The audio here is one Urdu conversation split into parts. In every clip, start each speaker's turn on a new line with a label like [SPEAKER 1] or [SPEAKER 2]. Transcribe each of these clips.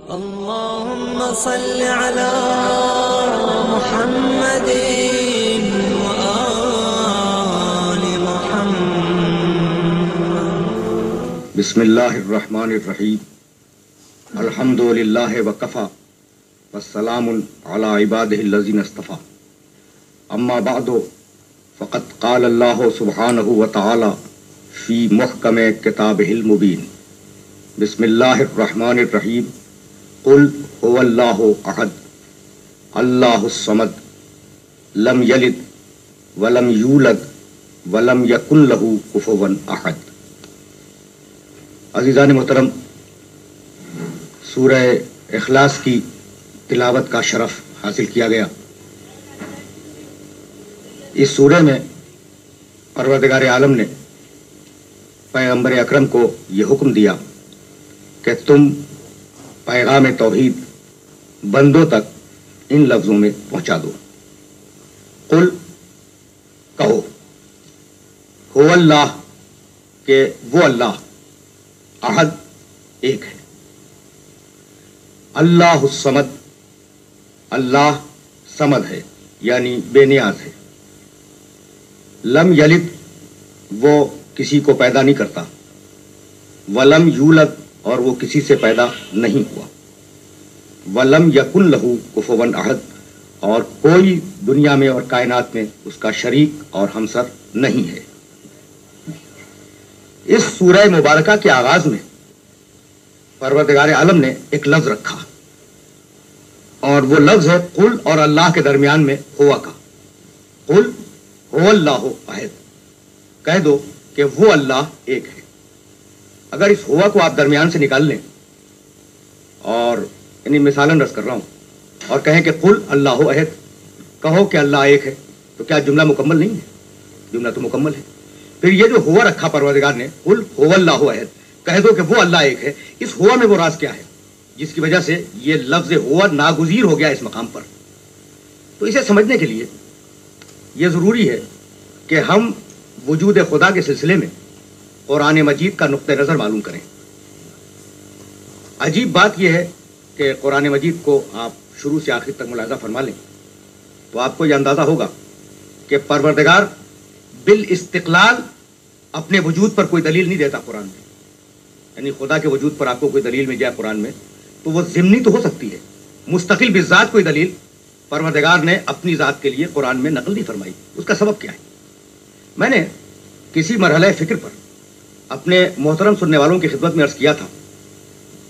[SPEAKER 1] اللهم صل على محمد وآل محمد.
[SPEAKER 2] بسم اللہ الرحمن الرحیم. الحمد للہ وکفا والسلام علی عبادہ الذین اصطفیٰ. اما بعد فقد قال اللہ سبحانہ وتعالی فی محکم کتابہ المبین. بسم اللہ الرحمن الرحیم. قل هو اللہ احد اللہ الصمد لم یلد ولم یولد ولم یکن لہ کفوا احد. عزیزان محترم، سورہ اخلاص کی تلاوت کا شرف حاصل کیا گیا. اس سورہ میں پروردگار عالم نے پیغمبر اکرم کو یہ حکم دیا کہ تم پیغام توحید بندوں تک ان لفظوں میں پہنچا دو. قل، کہو، هو اللہ، کہ وہ اللہ، احد، ایک ہے. اللہ الصمد، اللہ صمد ہے یعنی بے نیاز ہے. لم یلد، وہ کسی کو پیدا نہیں کرتا. ولم یولد، اور وہ کسی سے پیدا نہیں ہوا. ولم یکن لہ کفوا احد، اور کوئی دنیا میں اور کائنات میں اس کا شریک اور ہمسر نہیں ہے. اس سورہ مبارکہ کے آغاز میں پروردگار عالم نے ایک لفظ رکھا، اور وہ لفظ ہے قل، اور اللہ کے درمیان میں ہوا کا. قل هو اللہ احد، کہہ دو کہ وہ اللہ ایک ہے. اگر اس ہوا کو آپ درمیان سے نکال لیں اور یعنی مثالاً رس کر رہا ہوں اور کہیں کہ قل اللہ احد، کہو کہ اللہ ایک ہے، تو کیا جملہ مکمل نہیں ہے؟ جملہ تو مکمل ہے. پھر یہ جو ہوا رکھا پروردگار نے، قل هو اللہ احد، کہہ دو کہ وہ اللہ ایک ہے، اس ہوا میں وہ راز کیا ہے جس کی وجہ سے یہ لفظ ہوا ناگزیر ہو گیا اس مقام پر؟ تو اسے سمجھنے کے لیے یہ ضروری ہے کہ ہم وجود خدا کے سلسلے میں قرآن مجید کا نقطہ نظر معلوم کریں. عجیب بات یہ ہے کہ قرآن مجید کو آپ شروع سے آخر تک ملاحظہ فرما لیں تو آپ کو یہ اندازہ ہوگا کہ پروردگار بالاستقلال اپنے وجود پر کوئی دلیل نہیں دیتا قرآن میں. یعنی خدا کے وجود پر آپ کو کوئی دلیل مل جائے قرآن میں تو وہ ضمنی تو ہو سکتی ہے، مستقل بذات کوئی دلیل پروردگار نے اپنی ذات کے لیے قرآن میں نقل نہیں فرمائی. اس کا سبب کیا ہے؟ میں نے کسی مرحلہ فکر پر اپنے محترم سننے والوں کی خدمت میں عرض کیا تھا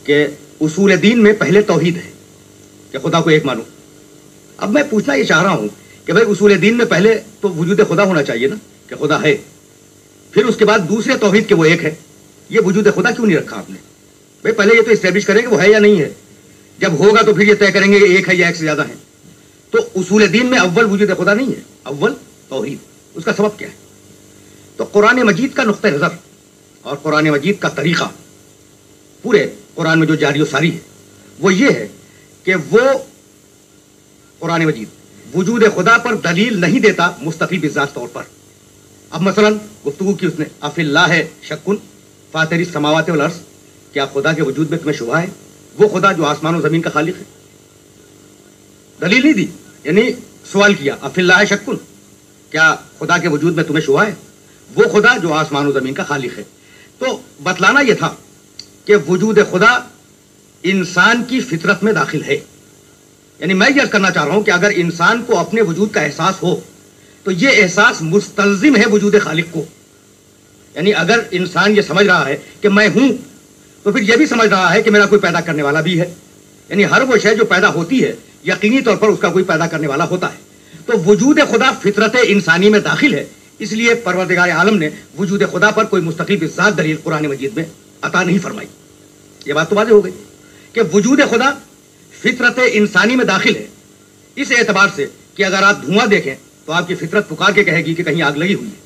[SPEAKER 2] کہ اصول دین میں پہلے توحید ہے کہ خدا کو ایک مانو. اب میں پوچھنا یہ چاہ رہا ہوں کہ بھائی اصول دین میں پہلے تو وجود خدا ہونا چاہیے نا، کہ خدا ہے. پھر اس کے بعد دوسرے توحید کہ وہ ایک ہے. یہ وجود خدا کیوں نہیں رکھا آپ نے؟ بھائی پہلے یہ تو اسٹیبلش کریں کہ وہ ہے یا نہیں ہے، جب ہوگا تو پھر یہ طے کریں گے کہ ایک ہے یا ایک سے زیادہ ہے. تو اصول دین میں اول وجود خدا نہیں ہے، اول توحید. اس کا سبب کیا ہے؟ تو قرآن مجید کا نقطہ نظر اور قرآن مجید کا طریقہ پورے قرآن میں جو جاری و ساری ہے وہ یہ ہے کہ وہ قرآن مجید وجود خدا پر دلیل نہیں دیتا مستقل بذات طور پر. اب مثلا گفتگو کی اس نے افی اللہ ہے شکن فاطر السماوات والارض، کیا خدا کے وجود میں تمہیں شبہ ہے؟ وہ خدا جو آسمان و زمین کا خالق ہے. دلیل نہیں دی، یعنی سوال کیا افی اللہ ہے شکن، کیا خدا کے وجود میں تمہیں شبہ ہے؟ وہ خدا جو آسمان و زمین کا خالق ہے. تو بتلانا یہ تھا کہ وجود خدا انسان کی فطرت میں داخل ہے. یعنی میں یہ عرض کرنا چاہ رہا ہوں کہ اگر انسان کو اپنے وجود کا احساس ہو تو یہ احساس مستلزم ہے وجود خالق کو. یعنی اگر انسان یہ سمجھ رہا ہے کہ میں ہوں تو پھر یہ بھی سمجھ رہا ہے کہ میرا کوئی پیدا کرنے والا بھی ہے. یعنی ہر وہ شے جو پیدا ہوتی ہے یقینی طور پر اس کا کوئی پیدا کرنے والا ہوتا ہے. تو وجود خدا فطرت انسانی میں داخل ہے، اس لیے پروردگار عالم نے وجود خدا پر کوئی مستقل بذات دلیل قرآن مجید میں عطا نہیں فرمائی. یہ بات تو واضح ہو گئی کہ وجود خدا فطرت انسانی میں داخل ہے، اس اعتبار سے کہ اگر آپ دھواں دیکھیں تو آپ کی فطرت پکار کے کہے گی کہ کہیں آگ لگی ہوئی ہے.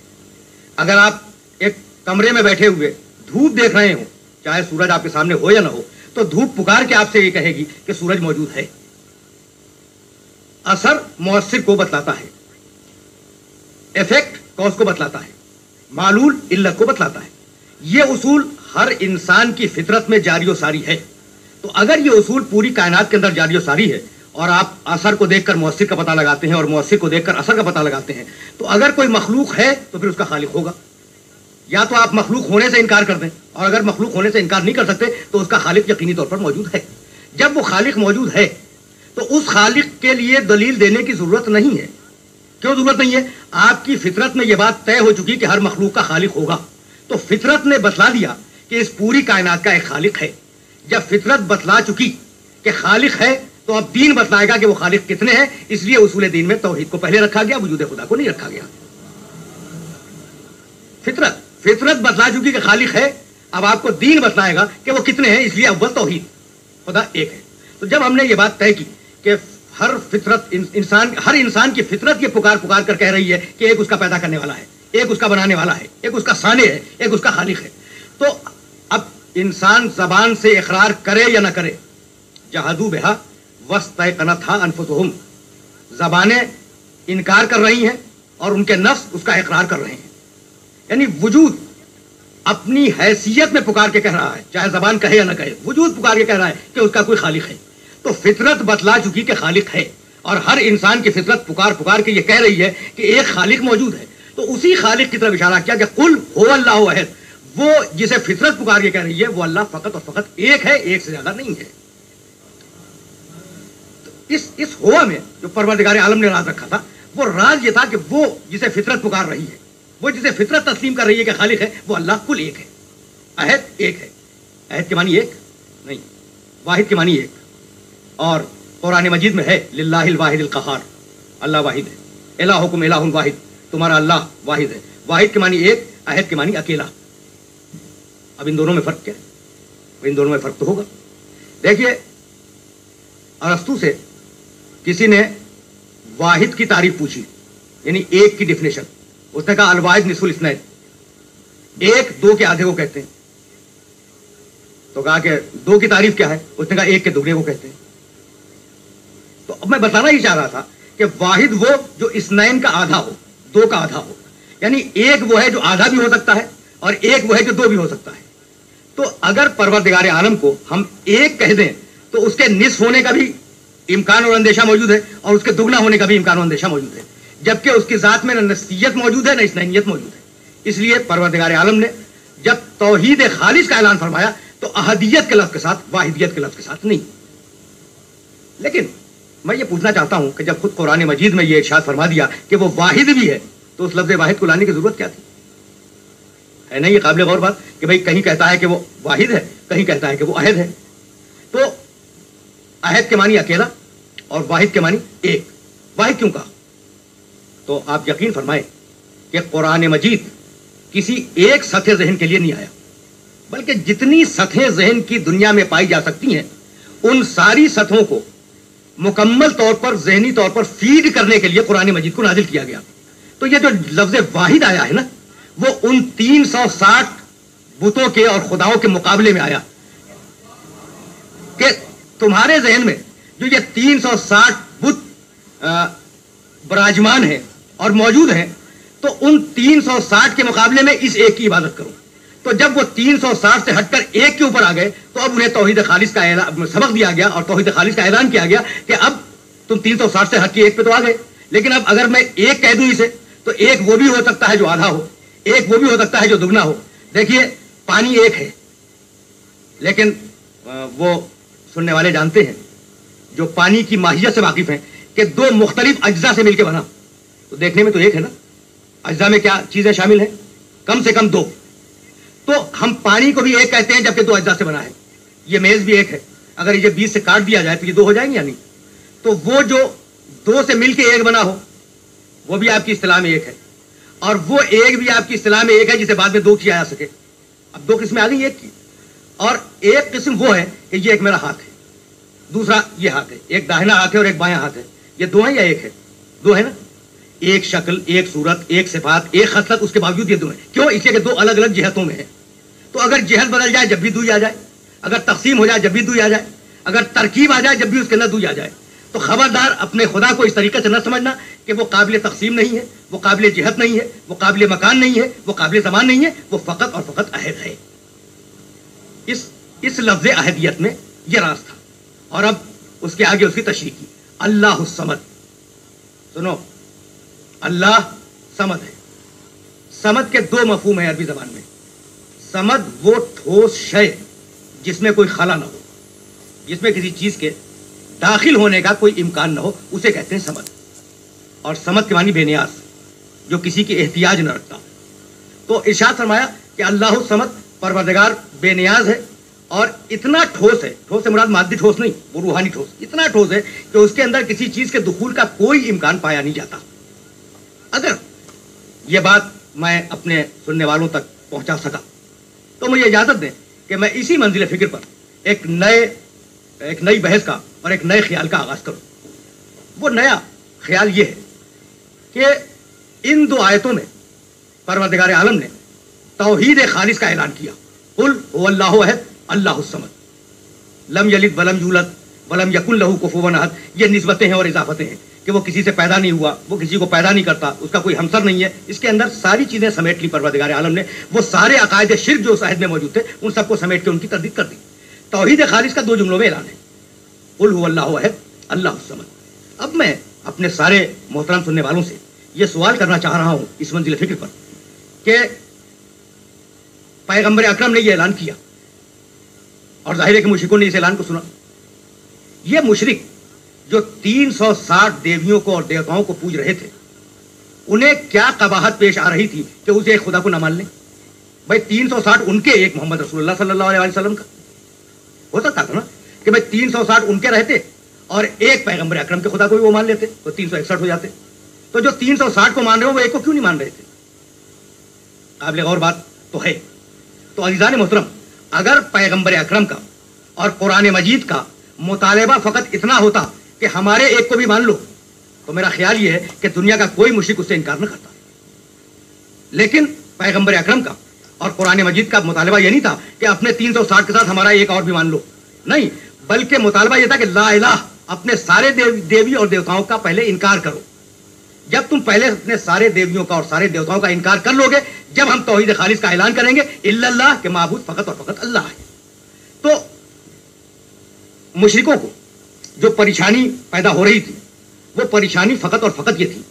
[SPEAKER 2] اگر آپ ایک کمرے میں بیٹھے ہوئے دھوپ دیکھ رہے ہوں، چاہے سورج آپ کے سامنے ہو یا نہ ہو، تو دھوپ پکار کے آپ سے یہ کہے گی کہ سورج موجود ہے. اثر مؤثر کو بتلاتا ہے، ایفیکٹ کاز کو بتلاتا ہے، معلول علت کو بتلاتا ہے. یہ اصول ہر انسان کی فطرت میں جاری و ساری ہے. تو اگر یہ اصول پوری کائنات کے اندر جاری و ساری ہے اور آپ اثر کو دیکھ کر مؤثر کا پتہ لگاتے ہیں اور مؤثر کو دیکھ کر اثر کا پتہ لگاتے ہیں، تو اگر کوئی مخلوق ہے تو پھر اس کا خالق ہوگا. یا تو آپ مخلوق ہونے سے انکار کر دیں، اور اگر مخلوق ہونے سے انکار نہیں کر سکتے تو اس کا خالق یقینی طور پر موجود ہے. جب وہ خالق موجود ہے تو اس خالق کے لیے دلیل دینے کی ضرورت نہیں ہے. کیوں ضرورت نہیں ہے؟ آپ کی فطرت میں یہ بات طے ہو چکی کہ ہر مخلوق کا خالق ہوگا. تو فطرت نے بتلا دیا کہ اس پوری کائنات کا ایک خالق ہے. جب فطرت بتلا چکی کہ خالق ہے تو اب دین بتلائے گا کہ وہ خالق کتنے ہیں. اس لیے اصول دین میں توحید کو پہلے رکھا گیا، وجود خدا کو نہیں رکھا گیا. فطرت بتلا چکی کہ خالق ہے، اب آپ کو دین بتلائے گا کہ وہ کتنے ہیں. اس لیے اول توحید، خدا ایک ہے. تو جب ہم نے یہ بات طے کی کہ ہر انسان کی فطرت یہ پکار کر کہہ رہی ہے کہ ایک اس کا پیدا کرنے والا ہے، ایک اس کا بنانے والا ہے، ایک اس کا صانع ہے، ایک اس کا خالق ہے، تو اب انسان زبان سے اقرار کرے یا نہ کرے، جہادو بہا واستیقنتھا انفسہم، زبانیں انکار کر رہی ہیں اور ان کے نفس اس کا اقرار کر رہے ہیں. یعنی وجود اپنی حیثیت میں پکار کے کہہ رہا ہے، چاہے زبان کہے یا نہ کہے، وجود پکار کے کہہ رہا ہے کہ اس کا کوئی خالق ہے. تو فطرت بتلا چکی کہ خالق ہے، اور ہر انسان کی فطرت پکار کے یہ کہہ رہی ہے کہ ایک خالق موجود ہے. تو اسی خالق کی طرف اشارہ کیا کہ قل هو اللہ احد، وہ جسے فطرت پکار کے کہہ رہی ہے وہ اللہ فقط اور فقط ایک ہے، ایک سے زیادہ نہیں ہے. تو اس ہوا میں جو پروردگار عالم نے راز رکھا تھا، وہ راز یہ تھا کہ وہ جسے فطرت پکار رہی ہے، وہ جسے فطرت تسلیم کر رہی ہے کہ خالق ہے، وہ اللہ کل ایک ہے، احد ایک ہے. احد کے معنی ایک نہیں، واحد کے معنی ایک. اور قرآن مجید میں ہے للہ الواحد القہار، اللہ واحد ہے. الہکم الہ واحد، تمہارا اللہ واحد ہے. واحد کے معنی ایک، احد کے معنی اکیلا. اب ان دونوں میں فرق کیا ہے؟ ان دونوں میں فرق تو ہوگا. دیکھیے، ارسطو سے کسی نے واحد کی تعریف پوچھی، یعنی ایک کی ڈیفینیشن. اس نے کہا الواحد نصف الاثنین، ایک دو کے آدھے کو کہتے ہیں. تو کہا کہ دو کی تعریف کیا ہے؟ اس نے کہا ایک کے دگنے کو کہتے ہیں. تو اب میں بتانا ہی چاہ رہا تھا کہ واحد وہ جو اثنین کا آدھا ہو، دو کا آدھا ہو. یعنی ایک وہ ہے جو آدھا بھی ہو سکتا ہے اور ایک وہ ہے جو دو بھی ہو سکتا ہے. تو اگر پروردگار عالم کو ہم ایک کہہ دیں تو اس کے نصف ہونے کا بھی امکان اور اندیشہ موجود ہے، اور اس کے دگنا ہونے کا بھی امکان اور اندیشہ موجود ہے، جبکہ اس کی ذات میں نہ نسبیت موجود ہے نہ اثنینیت موجود ہے. اس لیے پروردگار عالم نے جب توحید خالص کا اعلان فرمایا تو احدیت کے لفظ کے ساتھ، واحدیت کے لفظ کے ساتھ نہیں. لیکن میں یہ پوچھنا چاہتا ہوں کہ جب خود قرآن مجید میں یہ ارشاد فرما دیا کہ وہ واحد بھی ہے تو اس لفظ واحد کو لانے کی ضرورت کیا تھی؟ ہے نا یہ قابل غور بات کہ بھئی کہیں کہتا ہے کہ وہ واحد ہے، کہیں کہتا ہے کہ وہ احد ہے. تو احد کے معنی اکیلا اور واحد کے معنی ایک. واحد کیوں کہا؟ تو آپ یقین فرمائیں کہ قرآن مجید کسی ایک سطح ذہن کے لیے نہیں آیا، بلکہ جتنی سطحیں ذہن کی دنیا میں پائی جا سکتی ہیں ان ساری سطحوں کو مکمل طور پر ذہنی طور پر فیڈ کرنے کے لیے قرآن مجید کو نازل کیا گیا. تو یہ جو لفظ واحد آیا ہے نا، وہ ان 360 بتوں کے اور خداؤں کے مقابلے میں آیا کہ تمہارے ذہن میں جو یہ 360 بت براجمان ہیں اور موجود ہیں، تو ان 360 کے مقابلے میں اس ایک کی عبادت کرو. تو جب وہ 360 سے ہٹ کر ایک کے اوپر آ گئے تو اب انہیں توحید خالص کا سبق دیا گیا اور توحید خالص کا اعلان کیا گیا کہ اب تم 360 سے ہٹ کے ایک پہ تو آ گئے، لیکن اب اگر میں ایک کہہ دوں اسے تو ایک وہ بھی ہو سکتا ہے جو آدھا ہو، ایک وہ بھی ہو سکتا ہے جو دگنا ہو. دیکھیے، پانی ایک ہے، لیکن وہ سننے والے جانتے ہیں جو پانی کی ماہیت سے واقف ہیں کہ دو مختلف اجزاء سے مل کے بنا، تو دیکھنے میں تو ایک ہے نا. اجزاء میں کیا چیزیں شامل ہیں؟ کم سے کم دو. تو ہم پانی کو بھی ایک کہتے ہیں جبکہ دو اجزاء سے بنا ہے. یہ میز بھی ایک ہے، اگر یہ 20 سے کاٹ دیا جائے تو یہ دو ہو جائیں گے یا نہیں؟ تو وہ جو دو سے مل کے ایک بنا ہو وہ بھی آپ کی اصطلاح میں ایک ہے، اور وہ ایک بھی آپ کی اصطلاح میں ایک ہے جسے بعد میں دو کیا جا سکے. اب دو قسمیں آ گئی ایک کی، اور ایک قسم وہ ہے کہ یہ ایک میرا ہاتھ ہے، دوسرا یہ ہاتھ ہے، ایک داہنا ہاتھ ہے اور ایک بایاں ہاتھ ہے. یہ دو ہیں یا ایک ہے؟ دو ہے نا. ایک شکل، ایک صورت، ایک صفات، ایک خصلت، اس کے باوجود یہ دو ہیں. کیوں؟ اس لیے کہ دو الگ الگ جہتوں میں ہیں. تو اگر جہت بدل جائے جب بھی دوئی آ جائے، اگر تقسیم ہو جائے جب بھی دوئی آ جائے، اگر ترکیب آ جائے جب بھی اس کے اندر دوئی آ جائے. تو خبردار اپنے خدا کو اس طریقے سے نہ سمجھنا کہ وہ قابل تقسیم نہیں ہے، وہ قابل جہت نہیں ہے، وہ قابل مکان نہیں ہے، وہ قابل زمان نہیں ہے، وہ فقط اور فقط احد ہے. اس لفظ احدیت میں یہ راز تھا. اور اب اس کے آگے اس کی تشریح کی, اللہ الصمد. سنو, اللہ صمد ہے. صمد کے دو مفہوم ہیں عربی زبان میں. صمد وہ ٹھوس شے جس میں کوئی خلا نہ ہو, جس میں کسی چیز کے داخل ہونے کا کوئی امکان نہ ہو, اسے کہتے ہیں صمد. اور صمد کے معنی بے نیاز, جو کسی کی احتیاج نہ رکھتا. تو ارشاد فرمایا کہ اللہ الصمد, پروردگار بے نیاز ہے اور اتنا ٹھوس ہے. ٹھوس سے مراد مادی ٹھوس نہیں, وہ روحانی ٹھوس. اتنا ٹھوس ہے کہ اس کے اندر کسی چیز کے دخول کا کوئی امکان پایا نہیں جاتا. اگر یہ بات میں اپنے سننے والوں تک پہنچا سکا تو مجھے اجازت دیں کہ میں اسی منزل فکر پر ایک نئی بحث کا اور ایک نئے خیال کا آغاز کروں. وہ نیا خیال یہ ہے کہ ان دو آیتوں میں پروردگار عالم نے توحید خالص کا اعلان کیا. قل هو اللہ احد اللہ الصمد, لم یلد ولم یولد ولم یکن لہ کفوا احد. یہ نسبتیں ہیں اور اضافتیں ہیں کہ وہ کسی سے پیدا نہیں ہوا, وہ کسی کو پیدا نہیں کرتا, اس کا کوئی ہمسر نہیں ہے. اس کے اندر ساری چیزیں سمیٹ لی پروردگار عالم نے. وہ سارے عقائد شرک جو اس عہد میں موجود تھے ان سب کو سمیٹ کے ان کی تردید کر دی. توحید خالص کا دو جملوں میں اعلان ہے, قل هو اللہ احد اللہ الصمد. اب میں اپنے سارے محترم سننے والوں سے یہ سوال کرنا چاہ رہا ہوں اس منزل فکر پر کہ پیغمبر اکرم نے یہ اعلان کیا اور ظاہر ہے کہ مشرکوں نے اس اعلان کو سنا. یہ مشرک جو 360 دیویوں کو اور دیوتاؤں کو پوج رہے تھے, انہیں کیا قباحت پیش آ رہی تھی کہ اسے ایک خدا کو نہ مان لیں. بھائی 360 ان کے, ایک محمد رسول اللہ صلی اللہ علیہ وسلم کا. ہو سکتا تھا نا کہ بھائی 360 ان کے رہتے اور ایک پیغمبر اکرم کے خدا کو بھی وہ مان لیتے تو 361 ہو جاتے. تو جو 360 کو مان رہے ہو وہ ایک کو کیوں نہیں مان رہے تھے؟ قابل غور بات تو ہے. تو عزیزان محترم, اگر پیغمبر اکرم کا اور قرآن مجید کا مطالبہ فقط اتنا ہوتا کہ ہمارے ایک کو بھی مان لو, تو میرا خیال یہ ہے کہ دنیا کا کوئی مشرک اس سے انکار نہ کرتا. لیکن پیغمبر اکرم کا اور قرآن مجید کا مطالبہ یہ نہیں تھا کہ اپنے 360 کے ساتھ ہمارا ایک اور بھی مان لو. نہیں, بلکہ مطالبہ یہ تھا کہ لا الہ, اپنے سارے دیوی اور دیوتاؤں کا پہلے انکار کرو. جب تم پہلے اپنے سارے دیویوں کا اور سارے دیوتاؤں کا انکار کر لو گے, جب ہم توحید خالص کا اعلان کریں گے الا اللہ کہ معبود فقط اور فقط اللہ ہے. تو مشرکوں کو جو پریشانی پیدا ہو رہی تھی وہ پریشانی فقط اور فقط یہ تھی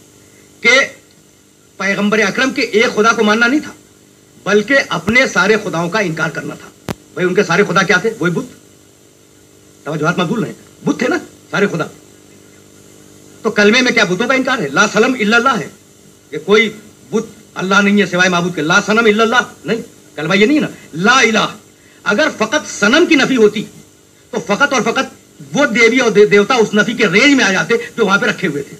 [SPEAKER 2] کہ پیغمبر اکرم کے ایک خدا کو ماننا نہیں تھا, بلکہ اپنے سارے خداؤں کا انکار کرنا تھا. بھائی ان کے سارے خدا کیا تھے؟ وہی بت. توجہات مقبول ہیں, بت تھے نا سارے خدا. تو کلمے میں کیا بتوں کا انکار ہے؟ لا صنم الا اللہ ہے, کہ کوئی بت اللہ نہیں ہے سوائے معبود کے. لا صنم الا اللہ نہیں, کلمہ یہ نہیں ہے نا. لا الہ, اگر فقط صنم کی نفی ہوتی تو فقط اور فقط وہ دیوی اور دیوتا اس نفی کے رینج میں آ جاتے جو وہاں پہ رکھے ہوئے تھے.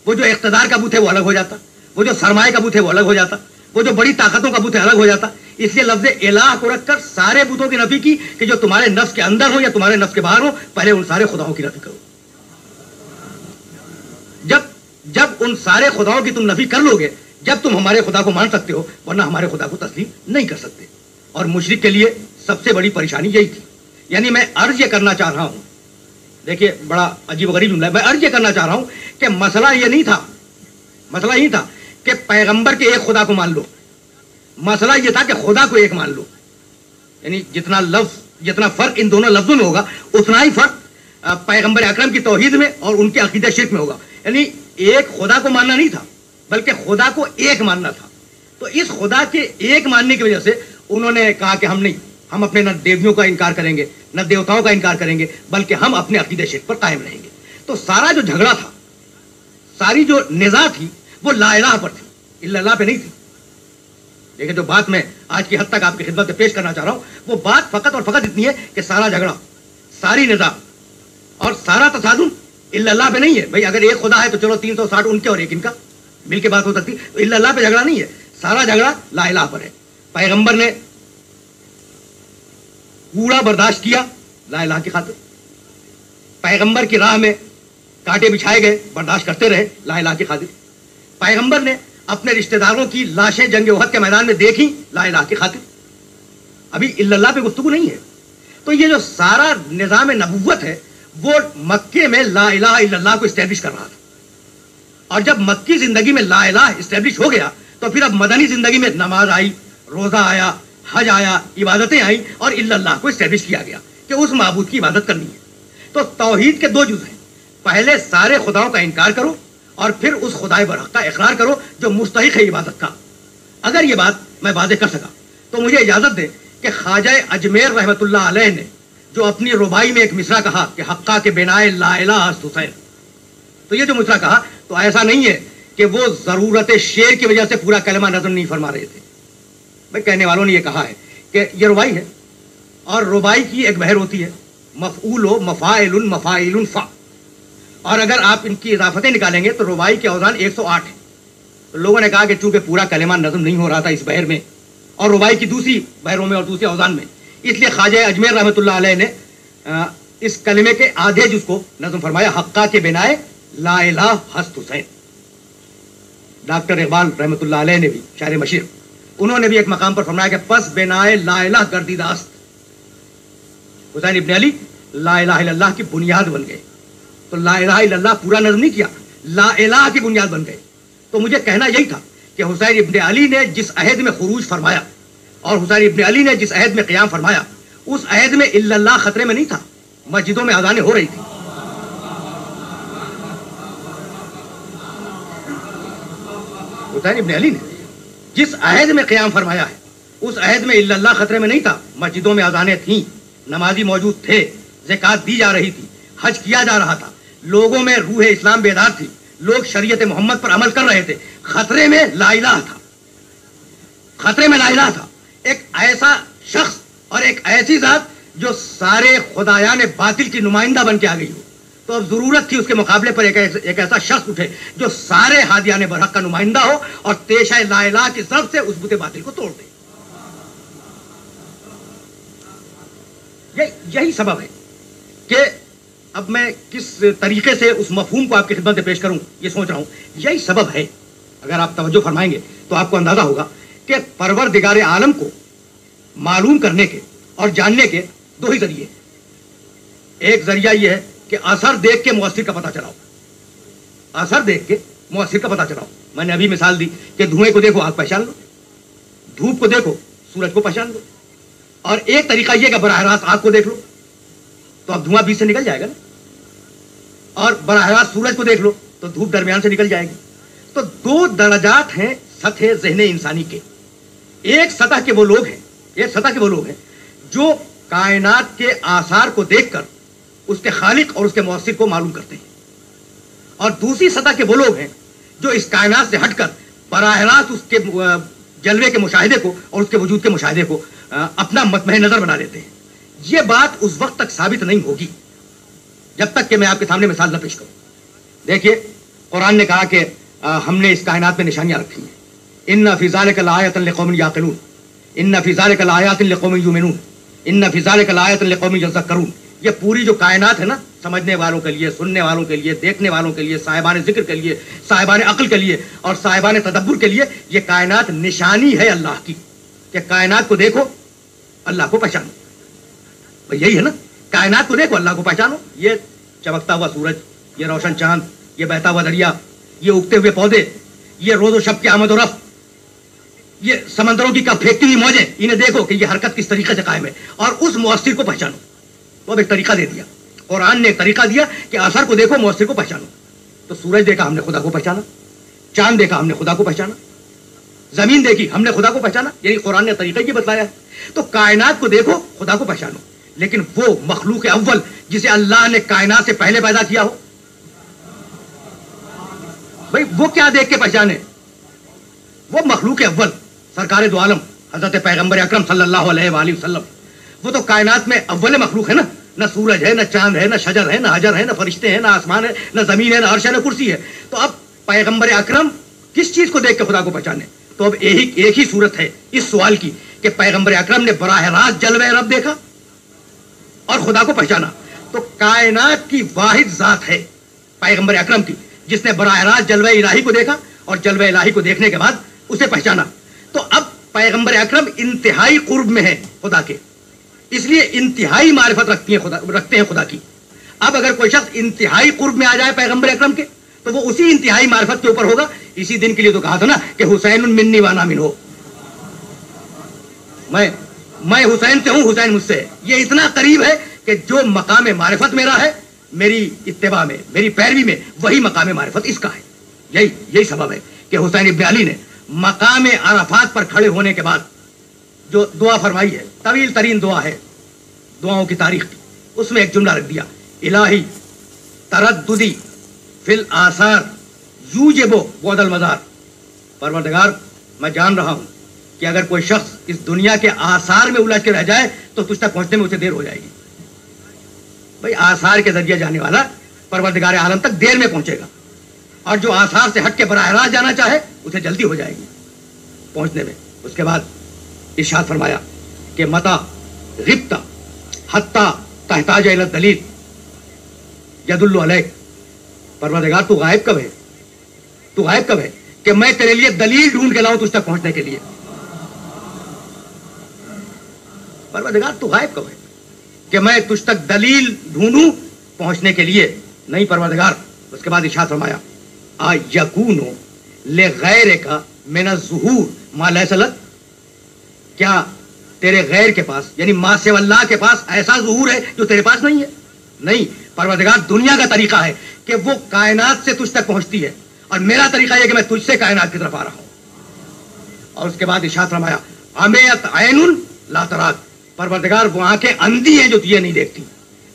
[SPEAKER 2] وہ جو اقتدار کا بت ہے وہ الگ ہو جاتا, وہ جو سرمایہ کا بت ہے وہ الگ ہو جاتا, وہ جو بڑی طاقتوں کا بت ہے الگ ہو جاتا. اس لیے لفظ الہ کو رکھ کر سارے بتوں کی نفی کی کہ جو تمہارے نفس کے اندر ہو یا تمہارے نفس کے باہر ہو, پہلے ان سارے خداؤں کی نفی کرو. جب ان سارے خداؤں کی تم نفی کر لو گے, جب تم ہمارے خدا کو مان سکتے ہو, ورنہ ہمارے خدا کو تسلیم نہیں کر سکتے. اور مشرک کے لیے سب سے بڑی پریشانی یہی تھی. یعنی میں عرض یہ کرنا چاہ رہا ہوں, دیکھیے بڑا عجیب و غریب جملہ ہے, میں عرض یہ کرنا چاہ رہا ہوں کہ مسئلہ یہ نہیں تھا کہ پیغمبر کے ایک خدا کو مان لو. مسئلہ یہ تھا کہ خدا کو ایک مان لو. یعنی جتنا فرق ان دونوں لفظوں میں ہوگا اتنا ہی فرق پیغمبر اکرم کی توحید میں اور ان کے عقیدہ شرک میں ہوگا. یعنی ایک خدا کو ماننا نہیں تھا بلکہ خدا کو ایک ماننا تھا. تو اس خدا کے ایک ماننے کی وجہ سے انہوں نے کہا کہ ہم اپنے نہ دیویوں کا انکار کریں گے نہ دیوتاؤں کا انکار کریں گے, بلکہ ہم اپنے عقیدہ شرک پر قائم رہیں گے. تو سارا جو جھگڑا تھا, ساری جو نزاع تھی, وہ لا الہ پر تھی, الا اللہ پہ نہیں تھی. لیکن جو بات میں آج کی حد تک آپ کی خدمت میں پیش کرنا چاہ رہا ہوں وہ بات فقط اور فقط اتنی ہے کہ سارا جھگڑا, ساری نزاع اور سارا تصادم الا اللہ پہ نہیں ہے. بھائی اگر ایک خدا ہے تو چلو 360 ان کے اور ایک ان کا مل کے بات ہو سکتی, تو الا اللہ پہ جھگڑا نہیں ہے, سارا جھگڑا لا الہ پر ہے. پیغمبر نے کوڑا برداشت کیا لا الہ کی خاطر, پیغمبر کی راہ میں کانٹے بچھائے گئے, برداشت کرتے رہے لا الہ کی خاطر. پیغمبر نے اپنے رشتہ داروں کی لاشیں جنگ احد کے میدان میں دیکھی لا الہ کی خاطر. ابھی الا اللہ پہ گفتگو نہیں ہے. تو یہ جو سارا نظام نبوت ہے وہ مکے میں لا الہ الا اللہ کو اسٹیبلش کر رہا تھا. اور جب مکی زندگی میں لا الہ اسٹیبلش ہو گیا تو پھر اب مدنی زندگی میں نماز آئی, روزہ آیا, حج آیا, عبادتیں آئیں اور الا اللہ کو اسٹیبلش کیا گیا. کہ اس معبود کی عبادت کرنی ہے. تو توحید کے دو جز ہیں. پہلے سارے خداؤں کا انکار کرو اور پھر اس خدائے برحق کا اقرار کرو جو مستحق ہے عبادت کا. اگر یہ بات میں واضح کر سکا تو مجھے اجازت دیں کہ خواجہ اجمیر رحمۃ اللہ علیہ نے جو اپنی ربائی میں ایک مصرع کہا کہ حقہ کے بنائے لا الہ است حسین، تو یہ جو مصرع کہا تو ایسا نہیں ہے کہ وہ ضرورت شعر کی وجہ سے پورا کلمہ نظم نہیں فرما رہے تھے. بھائی کہنے والوں نے یہ کہا ہے کہ یہ ربائی ہے اور ربائی کی ایک بحر ہوتی ہے مفعول و مفاعل مفاعل فا، اور اگر آپ ان کی اضافتیں نکالیں گے تو ربائی کے اوزان 108 ہیں. تو لوگوں نے کہا کہ چونکہ پورا کلمہ نظم نہیں ہو رہا تھا اس بحر میں اور ربائی کی دوسری بحروں میں اور دوسرے اوزان میں، اس لیے خواجہ اجمیر رحمۃ اللہ علیہ نے اس کلمے کے آدھے جز کو نظم فرمایا حقہ کے بنائے لا الہ ہست حسین. ڈاکٹر اقبال رحمۃ اللہ علیہ نے بھی شاعر مشیر، انہوں نے بھی ایک مقام پر فرمایا کہ پس بنائے لا الہ گردیداست. حسین ابن علی لا الہ الا اللہ کی بنیاد بن گئے. تو لا الہ الا اللہ پورا نظم نہیں کیا، لا الہ کی بنیاد بن گئے. تو مجھے کہنا یہی تھا کہ حسین ابن علی نے جس عہد میں خروج فرمایا اور حسین ابن علی نے جس عہد میں قیام فرمایا اس عہد میں الا اللہ خطرے میں نہیں تھا، مسجدوں میں اذانیں ہو رہی تھی. حسین ابن علی نے جس عہد میں قیام فرمایا ہے اس عہد میں الا اللہ خطرے میں نہیں تھا، مسجدوں میں اذانیں تھیں، نمازی موجود تھے، زکوٰۃ دی جا رہی تھی، حج کیا جا رہا تھا، لوگوں میں روح اسلام بیدار تھی، لوگ شریعت محمد پر عمل کر رہے تھے. خطرے میں لا الہ تھا، خطرے میں لا الہ تھا. ایک ایسا شخص اور ایک ایسی ذات جو سارے خدایان باطل کی نمائندہ بن کے آ گئی ہو، تو اب ضرورت تھی اس کے مقابلے پر ایک ایسا شخص اٹھے جو سارے ہادیان برحق کا نمائندہ ہو اور تیشہ لا الہ کی ضرب سے اس بت باطل کو توڑ دے. یہی سبب ہے کہ اب میں کس طریقے سے اس مفہوم کو آپ کی خدمت میں پیش کروں یہ سوچ رہا ہوں. یہی سبب ہے، اگر آپ توجہ فرمائیں گے تو آپ کو اندازہ ہوگا کہ پروردگار عالم کو معلوم کرنے کے اور جاننے کے دو ہی ذریعے. ایک ذریعہ یہ ہے کہ اثر دیکھ کے مؤثر کا پتہ چلاؤ، اثر دیکھ کے مؤثر کا پتہ چلاؤ. میں نے ابھی مثال دی کہ دھوئیں کو دیکھو آگ پہچان لو، دھوپ کو دیکھو سورج کو پہچان لو. اور ایک طریقہ یہ کہ براہ راست آگ کو دیکھ لو تو اب دھواں بیچ سے نکل جائے گا نا، اور براہ راست سورج کو دیکھ لو تو دھوپ درمیان سے نکل جائے گی. تو دو درجات ہیں سطح ذہن انسانی کے. ایک سطح کے وہ لوگ ہیں جو کائنات کے آثار کو دیکھ کر اس کے خالق اور اس کے مؤثر کو معلوم کرتے ہیں، اور دوسری سطح کے وہ لوگ ہیں جو اس کائنات سے ہٹ کر براہ راست اس کے جلوے کے مشاہدے کو اور اس کے وجود کے مشاہدے کو اپنا مطمئن نظر بنا لیتے ہیں. یہ بات اس وقت تک ثابت نہیں ہوگی جب تک کہ میں آپ کے سامنے مثال نہ پیش کروں. دیکھیے قرآن نے کہا کہ ہم نے اس کائنات میں نشانیاں رکھی ہیں. ان فی ذلک لآیۃ لقوم یعقلون، ان فی ذلک لآیات لقوم یؤمنون، ان فی ذلک لآیۃ لقوم یذکرون. یہ پوری جو کائنات ہے نا، سمجھنے والوں کے لیے، سننے والوں کے لیے، دیکھنے والوں کے لیے، صاحبان ذکر کے لیے، صاحبان عقل کے لیے اور صاحبان تدبر کے لیے، یہ کائنات نشانی ہے اللہ کی کہ کائنات کو دیکھو اللہ کو پہچانو. بھئی یہی ہے نا، کائنات کو دیکھو اللہ کو پہچانو. یہ چمکتا ہوا سورج، یہ روشن چاند، یہ بہتا ہوا دریا، یہ اگتے ہوئے پودے، یہ روز و شب کی آمد و رفت، یہ سمندروں کی کب پھینکتی ہوئی موجیں، انہیں دیکھو کہ یہ حرکت کس طریقے سے قائم ہے اور اس مؤثر کو پہچانو. تو اب ایک طریقہ دے دیا قرآن نے، ایک طریقہ دیا کہ اثر کو دیکھو مؤثر کو پہچانو. تو سورج دیکھا ہم نے خدا کو پہچانا، چاند دیکھا ہم نے خدا کو پہچانا، زمین دیکھی ہم نے خدا کو پہچانا. یعنی قرآن نے طریقہ یہ بتلایا ہے. تو کائنات کو دیکھو خدا کو پہچانو، لیکن وہ مخلوق اول جسے اللہ نے کائنات سے پہلے پیدا کیا ہو، بھئی وہ کیا دیکھ کے پہچانے؟ وہ مخلوق اول سرکار دو عالم حضرت پیغمبر اکرم صلی اللہ علیہ وآلہ وسلم، وہ تو کائنات میں اول مخلوق ہے نا. نہ سورج ہے، نہ چاند ہے، نہ شجر ہے، نہ حجر ہے، نہ فرشتے ہیں، نہ آسمان ہے، نہ زمین ہے، نہ عرش ہے، نہ کرسی ہے. تو اب پیغمبر اکرم کس چیز کو دیکھ کے خدا کو پہچانے؟ تو اب ایک ہی صورت ہے اس سوال کی کہ پیغمبر اکرم نے براہ راست جلوہ رب دیکھا اور خدا کو پہچانا. تو کائنات کی واحد ذات ہے پیغمبر اکرم کی جس نے براہ راست جلوہ الہی کو دیکھا اور جلوہ الہی کو دیکھنے کے بعد اسے پہچانا. تو اب پیغمبر اکرم انتہائی قرب میں ہے خدا کے، اس لیے انتہائی معرفت رکھتے ہیں خدا کی. اب اگر کوئی شخص انتہائی قرب میں آ جائے پیغمبر اکرم کے تو وہ اسی انتہائی معرفت کے اوپر ہوگا. اسی دن کے لیے تو کہا تھا نا کہ حسین منی وانا من ہو، میں حسین سے ہوں، حسین مجھ سے ہے. یہ اتنا قریب ہے کہ جو مقام معرفت میرا ہے میری اتباع میں، میری پیروی میں، وہی مقام معرفت اس کا ہے. یہی سبب ہے کہ حسین ابن علی نے مقام عرفات پر کھڑے ہونے کے بعد جو دعا فرمائی ہے، طویل ترین دعا ہے دعاؤں کی تاریخ کی، اس میں ایک جملہ رکھ دیا، الہی ترددی فی الآثار یوجب بعد المزار. پروردگار میں جان رہا ہوں کہ اگر کوئی شخص اس دنیا کے آثار میں الجھ کے رہ جائے تو تجھ تک پہنچنے میں اسے دیر ہو جائے گی. بھائی آثار کے ذریعے جانے والا پروردگار عالم تک دیر میں پہنچے گا، اور جو آثار سے ہٹ کے براہ راست جانا چاہے اسے جلدی ہو جائے گی پہنچنے میں. اس کے بعد ارشاد فرمایا کہ متا غبت حتی تحتاج الی الدلیل یدل علیک. پروردگار تو غائب کب ہے؟ تو غائب کب ہے کہ میں تیرے لیے دلیل ڈھونڈ کے لاؤں تجھ تک پہنچنے کے لیے؟ پروردگار تو غائب کب ہے کہ میں تجھ تک دلیل ڈھونڈوں پہنچنے کے لیے؟ نہیں پروردگار. اس کے بعد ارشاد فرمایا یکون لغیرک من الظہور ما لیس لک. کیا تیرے غیر کے پاس یعنی ما سوی اللہ کے پاس ایسا ظہور ہے جو تیرے پاس نہیں ہے؟ نہیں پروردگار، دنیا کا طریقہ ہے کہ وہ کائنات سے تجھ تک پہنچتی ہے، اور میرا طریقہ یہ کہ میں تجھ سے کائنات کی طرف آ رہا ہوں. اور اس کے بعد ارشاد فرمایا عمیت عین لا تراک. پروردگار وہ آنکھیں اندھی ہیں جو تجھے نہیں دیکھتی.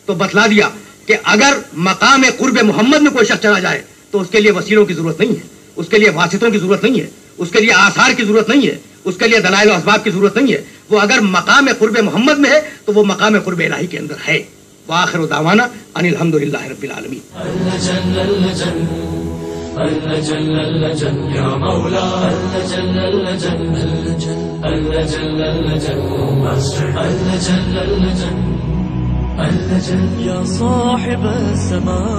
[SPEAKER 2] تو بتلا دیا کہ اگر مقام قرب محمد میں کوئی شخص چلا جائے تو اس کے لیے وسیلوں کی ضرورت نہیں ہے، اس کے لیے واسطوں کی ضرورت نہیں ہے، اس کے لیے آثار کی ضرورت نہیں ہے، اس کے لیے دلائل و اسباب کی ضرورت نہیں ہے. وہ اگر مقام قرب محمد میں ہے تو وہ مقام قرب الہی کے اندر ہے. وآخر دعوانا ان الحمد للہ رب العالمین.
[SPEAKER 3] يا صاحب السماء